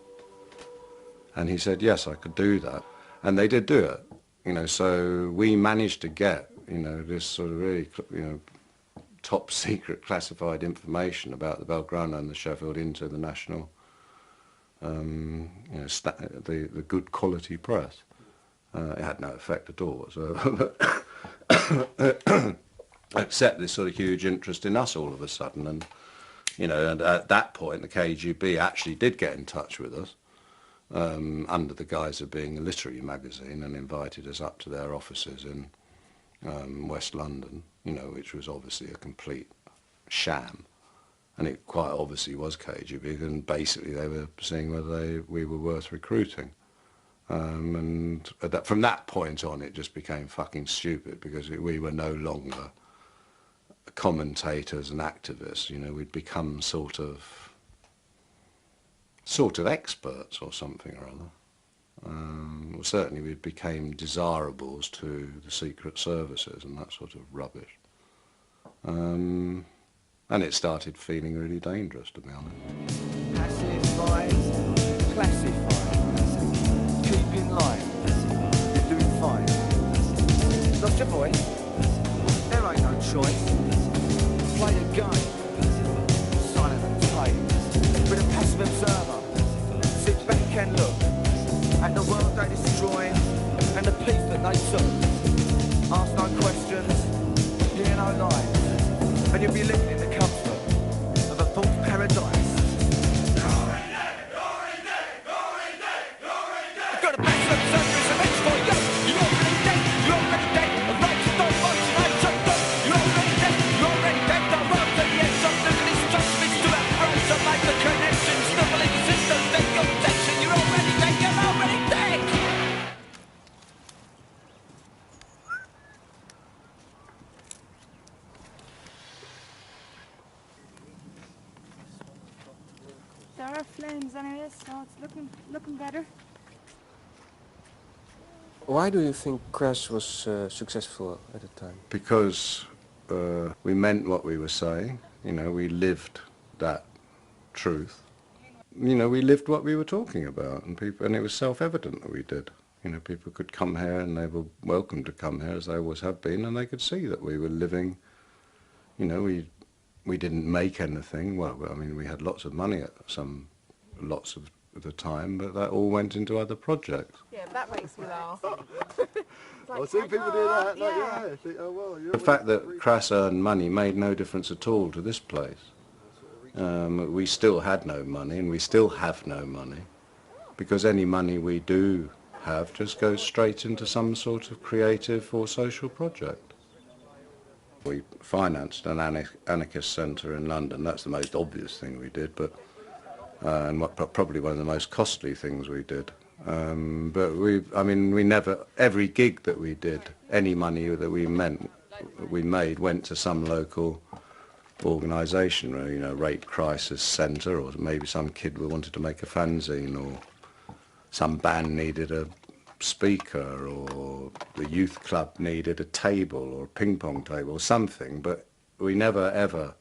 And he said, yes, I could do that. And they did do it, you know, so we managed to get, you know, this sort of really, you know, top secret classified information about the Belgrano and the Sheffield into the national, you know, the good quality press. It had no effect at all whatsoever, except this sort of huge interest in us all of a sudden. And, you know, and at that point the KGB actually did get in touch with us, under the guise of being a literary magazine, and invited us up to their offices in West London, you know, which was obviously a complete sham. And it quite obviously was KGB, and basically they were seeing whether we were worth recruiting. And from that point on, it just became fucking stupid, because we were no longer commentators and activists. You know, we'd become sort of experts or something or other. Well, certainly we became desirables to the secret services and that sort of rubbish. And it started feeling really dangerous, to be honest. Pacified, classified, keep in line, you're doing fine. Lost your voice? There ain't no choice. Play the game, silent and tight, with a passive observer. Sit back and look at the world they destroy and the peace that they took. Ask no questions, hear no lies, and you'll be living in the comfort of a false paradise. Got a best of service and it's for you. You're already dead, you're already dead. The rights of those votes and I took them. You're already dead, you're already dead. The road to the end, some living is just bits to have roads to make the connections. Snuffling systems, then your protection. You're already dead, you're already dead. There are flames anyway, so it's looking better. Why do you think CRASS was successful at the time? Because we meant what we were saying. You know, we lived that truth. You know, we lived what we were talking about, and it was self-evident that we did. You know, people could come here, and they were welcome to come here, as they always have been, and they could see that we were living. You know, we didn't make anything. Well, I mean, we had lots of money at lots of the time, but that all went into other projects. Yeah, that makes me laugh. I've seen people do that. The fact that CRASS earned money made no difference at all to this place. We still had no money, and we still have no money, because any money we do have just goes straight into some sort of creative or social project. We financed an anarchist centre in London. That's the most obvious thing we did, but and probably one of the most costly things we did. But we never, every gig that we did, any money that we made went to some local organisation, you know, Rape Crisis Centre, or maybe some kid who wanted to make a fanzine, or some band needed a speaker, or the youth club needed a table or a ping pong table or something. But we never ever,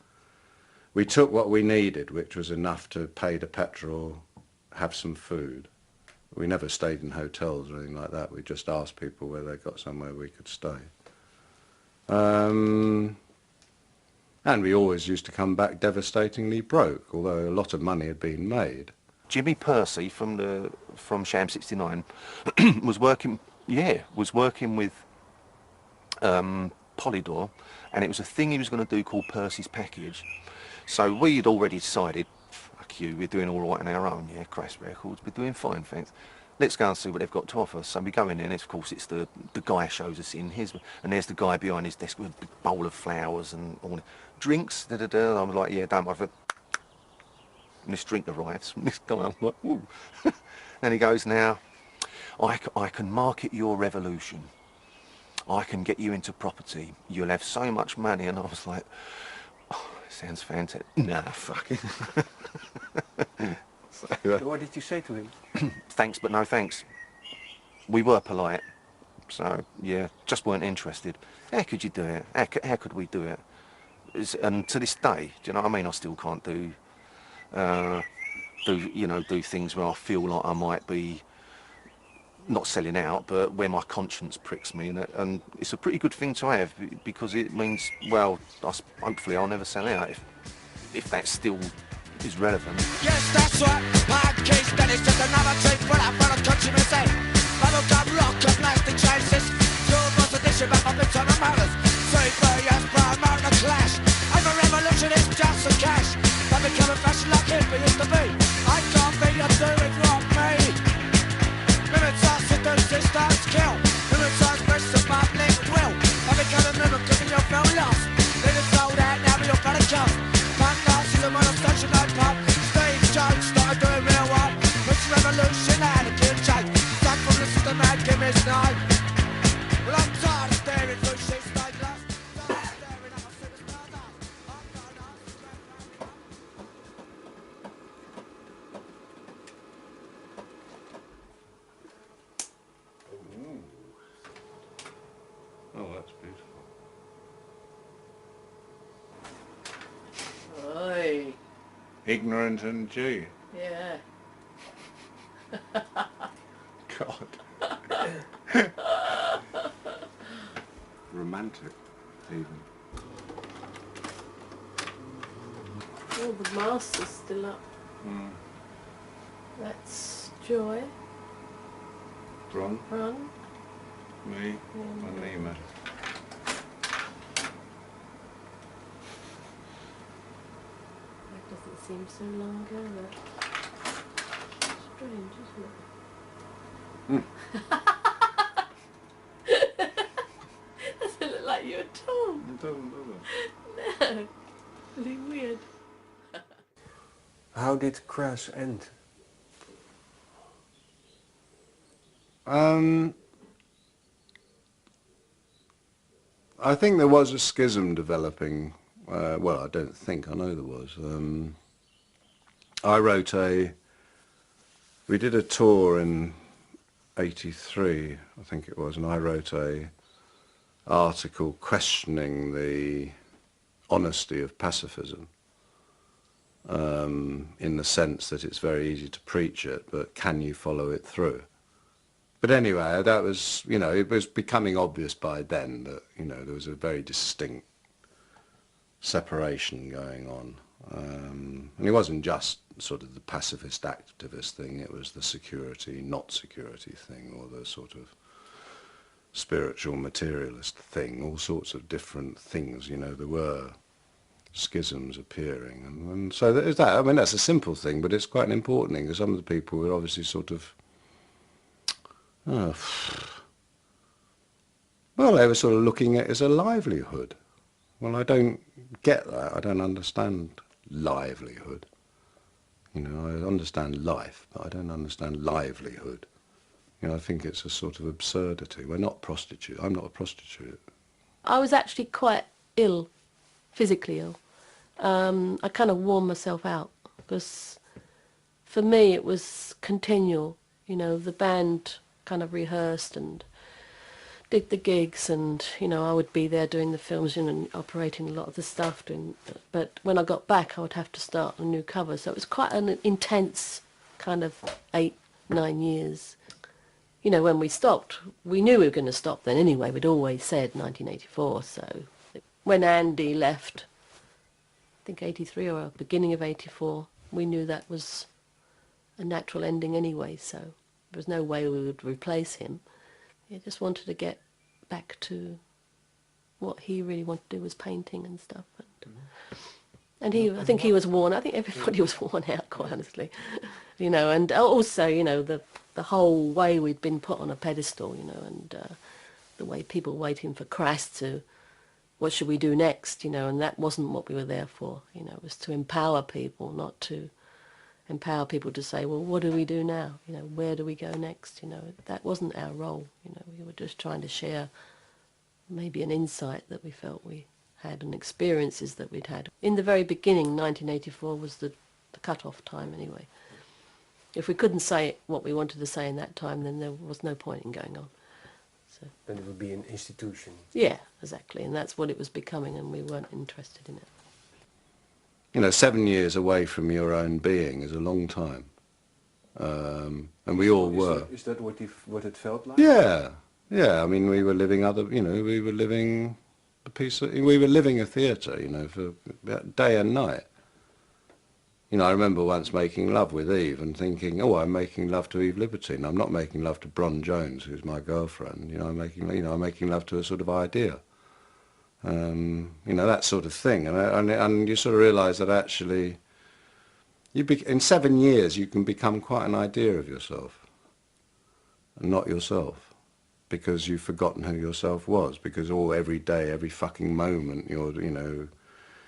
we took what we needed, which was enough to pay the petrol, have some food. We never stayed in hotels or anything like that. We just asked people where they got somewhere we could stay. And we always used to come back devastatingly broke, although a lot of money had been made. Jimmy Percy from Sham 69 was working with Polydor, and it was a thing he was going to do called Percy's Package. So we had already decided, fuck you, we're doing all right on our own, yeah, CRASS Records, we're doing fine, thanks. Let's go and see what they've got to offer. So we go in there, and of course it's the guy shows us in, and there's the guy behind his desk with a big bowl of flowers and all the drinks, da-da-da. I'm like, yeah, don't worry. And this drink arrives from this guy, I'm like, ooh. Then he goes, now, I can market your revolution. I can get you into property. You'll have so much money. And I was like, oh, sounds fantastic. Nah, fuck it. So, what did you say to him? Thanks, but no thanks. We were polite. So, yeah, just weren't interested. How could you do it? How could we do it? And to this day, do you know what I mean? I still can't do things where I feel like I might be not selling out, but where my conscience pricks me, and it's a pretty good thing to have, because it means, well, hopefully I'll never sell out if that still is relevant. Yes, that's right. My case, that is just another tape for that for the country music. Bubblegum rock and plastic chases. Your boss edition back on the ton of motors. 3 years promote the clash. I'm a revolutionist, just some cash. I become a fashion like hippie used to be. I can't be a doing wrong me. Limits us to do systems kill. Limits us press the public will. I become a mimic cause you feel lost. Leave it sold out now, but you're gonna come. Punk narcissism on Ignorant and G. Yeah. God. Romantic, even. Oh, the master's still up. Mm. That's Joy. Ron. Ron. Me. And Nima. That doesn't seem so long ago, that. Strange, isn't it? Doesn't look like you at all. It doesn't, does it? No. Really weird. How did CRASS end? I think there was a schism developing. Well, I don't think, I know there was. We did a tour in 83, I think it was, and I wrote a article questioning the honesty of pacifism, in the sense that it's very easy to preach it, but can you follow it through? But anyway, that was, you know, it was becoming obvious by then that, you know, there was a very distinct separation going on. And it wasn't just sort of the pacifist activist thing, it was the security, not security thing, or the sort of spiritual materialist thing, all sorts of different things, you know, there were schisms appearing. And so there's that. I mean, that's a simple thing, but it's quite an important thing, because some of the people were obviously sort of, well, they were sort of looking at it as a livelihood. Well, I don't get that. I don't understand livelihood. You know, I understand life, but I don't understand livelihood. You know, I think it's a sort of absurdity. We're not prostitutes. I'm not a prostitute. I was actually quite ill, physically ill. I kind of wore myself out, because for me it was continual. You know, the band kind of rehearsed and did the gigs, and you know, I would be there doing the films, you know, and operating a lot of the stuff, but when I got back I would have to start a new cover, so it was quite an intense kind of 8-9 years. You know, when we stopped, we knew we were going to stop then anyway. We'd always said 1984, so when Andy left, I think 83 or beginning of 84, we knew that was a natural ending anyway, so there was no way we would replace him. He just wanted to get back to what he really wanted to do, was painting and stuff. And I think he was worn. I think everybody was worn out, quite honestly. You know, and also, you know, the whole way we'd been put on a pedestal, you know, and the way people were waiting for CRASS to, what should we do next, you know, and that wasn't what we were there for. You know, it was to empower people, not to empower people to say, well, what do we do now? You know, where do we go next? You know, that wasn't our role. You know, we were just trying to share maybe an insight that we felt we had and experiences that we'd had. In the very beginning, 1984 was the cut-off time anyway. If we couldn't say what we wanted to say in that time, then there was no point in going on. So then it would be an institution. Yeah, exactly, and that's what it was becoming, and we weren't interested in it. You know, 7 years away from your own being is a long time, and we all were. Is that what it felt like? Yeah, yeah. I mean, we were living we were living we were living a theatre, you know, for day and night. You know, I remember once making love with Eve and thinking, oh, I'm making love to Eve Libertine. I'm not making love to Bron Jones, who's my girlfriend. You know, I'm making love to a sort of idea. You know, that sort of thing. And you sort of realise that actually, in 7 years you can become quite an idea of yourself, and not yourself, because you've forgotten who yourself was. Because every day, every fucking moment, you know,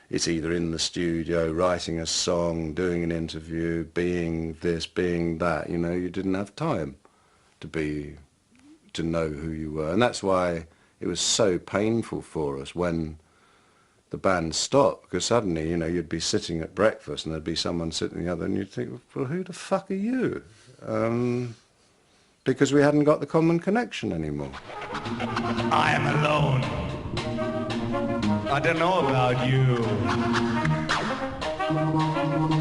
it's either in the studio, writing a song, doing an interview, being this, being that. You know, you didn't have time to know who you were. And that's why it was so painful for us when the band stopped, because suddenly, you know, you'd be sitting at breakfast and there'd be someone sitting the other, and you'd think, well, who the fuck are you? Because we hadn't got the common connection anymore. I am alone. I don't know about you.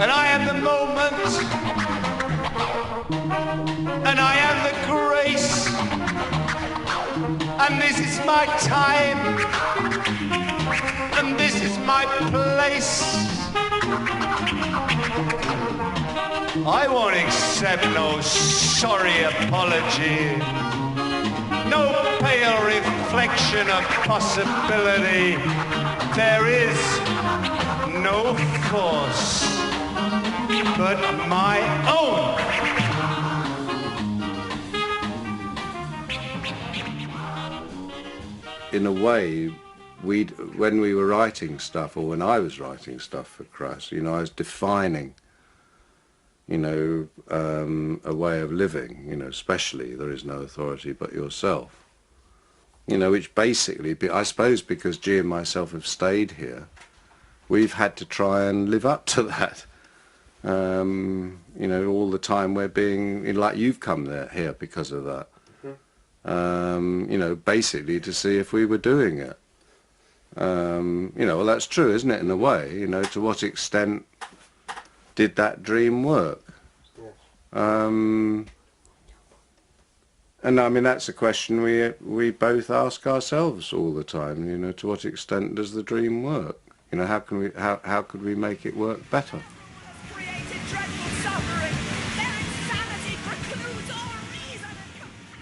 And I am the moment, and I am the grace, and this is my time, and this is my place. I won't accept no sorry apology, no pale reflection of possibility. There is no force but my own. In a way, when we were writing stuff, or when I was writing stuff for CRASS, you know, I was defining, you know, a way of living, you know, especially there is no authority but yourself. You know, which basically, I suppose because G and myself have stayed here, we've had to try and live up to that. You know, all the time we're being, like you've come here because of that. You know, basically to see if we were doing it. You know, well, that's true, isn't it, in a way? You know, to what extent did that dream work? And I mean, that's a question we both ask ourselves all the time. You know, to what extent does the dream work? You know, how could we make it work better?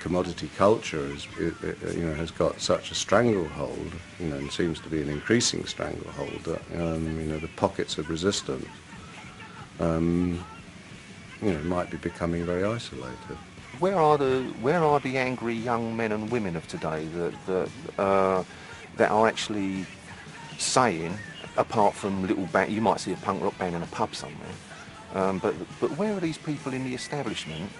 Commodity culture is, you know, has got such a stranglehold, you know, and seems to be an increasing stranglehold that, you know, the pockets of resistance, you know, might be becoming very isolated. Where are the angry young men and women of today that are actually saying, apart from little band, you might see a punk rock band in a pub somewhere, but where are these people in the establishment?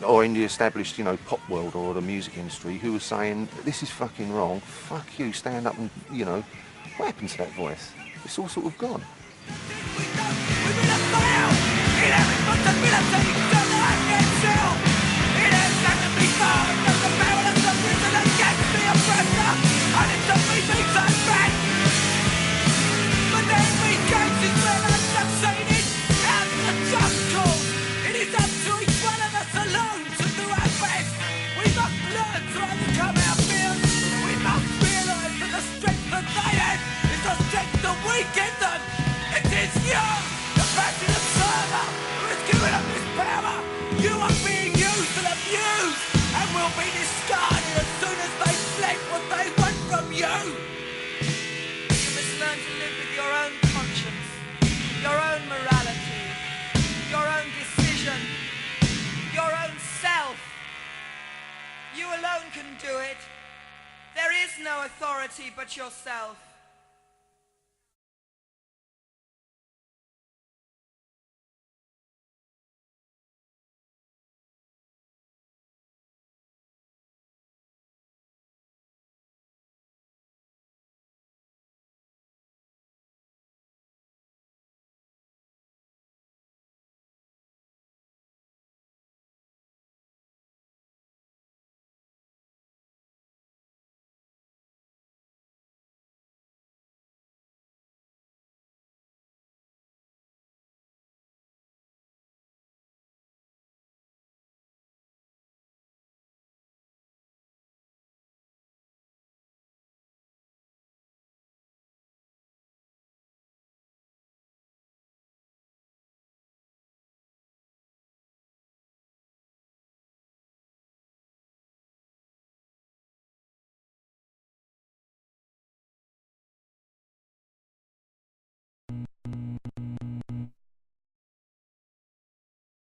Or in the established, you know, pop world or the music industry who are saying, this is fucking wrong, fuck you, stand up and, you know, what happened to that voice? It's all sort of gone. Your own morality, your own decision, your own self. You alone can do it. There is no authority but yourself.